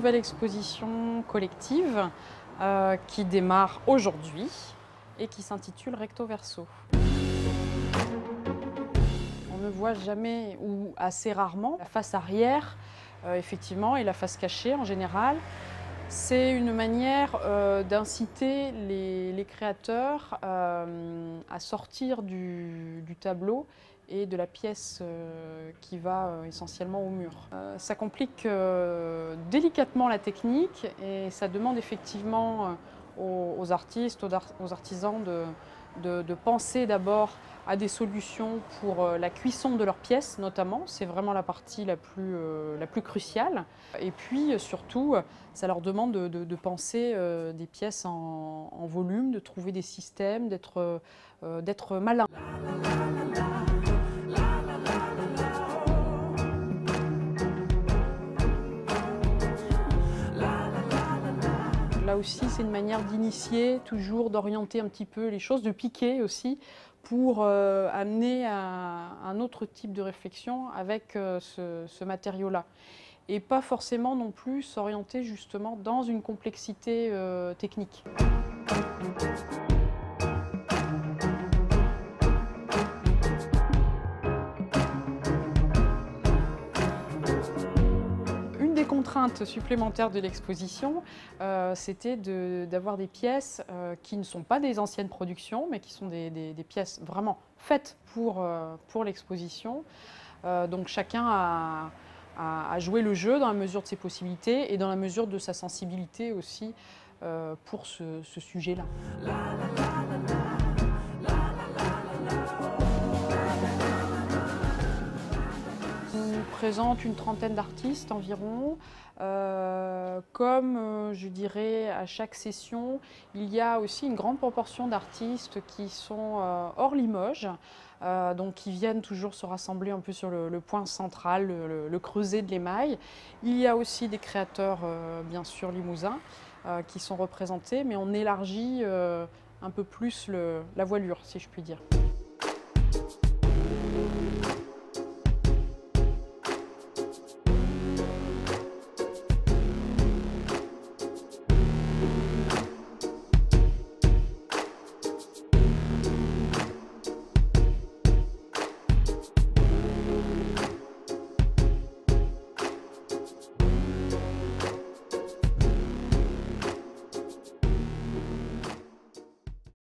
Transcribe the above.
nouvelle exposition collective qui démarre aujourd'hui et qui s'intitule Recto Verso. On ne voit jamais ou assez rarement la face arrière, effectivement, et la face cachée en général. C'est une manière d'inciter les créateurs à sortir du tableau et de la pièce qui va essentiellement au mur. Ça complique délicatement la technique et ça demande effectivement aux artistes, aux artisans de penser d'abord à des solutions pour la cuisson de leurs pièces notamment. C'est vraiment la partie la plus cruciale. Et puis surtout, ça leur demande de penser des pièces en volume, de trouver des systèmes, d'être malin. Là aussi, c'est une manière d'initier, toujours d'orienter un petit peu les choses, de piquer aussi, pour amener à un autre type de réflexion avec ce matériau-là. Et pas forcément non plus s'orienter justement dans une complexité technique. Une des contraintes supplémentaires de l'exposition, c'était d'avoir des pièces qui ne sont pas des anciennes productions, mais qui sont des pièces vraiment faites pour l'exposition. Donc chacun a joué le jeu dans la mesure de ses possibilités et dans la mesure de sa sensibilité aussi pour ce sujet-là. On présente une trentaine d'artistes environ. Je dirais, à chaque session, il y a aussi une grande proportion d'artistes qui sont hors Limoges, donc qui viennent toujours se rassembler un peu sur le point central, le creuset de l'émail. Il y a aussi des créateurs, bien sûr, limousins, qui sont représentés, mais on élargit un peu plus la voilure, si je puis dire.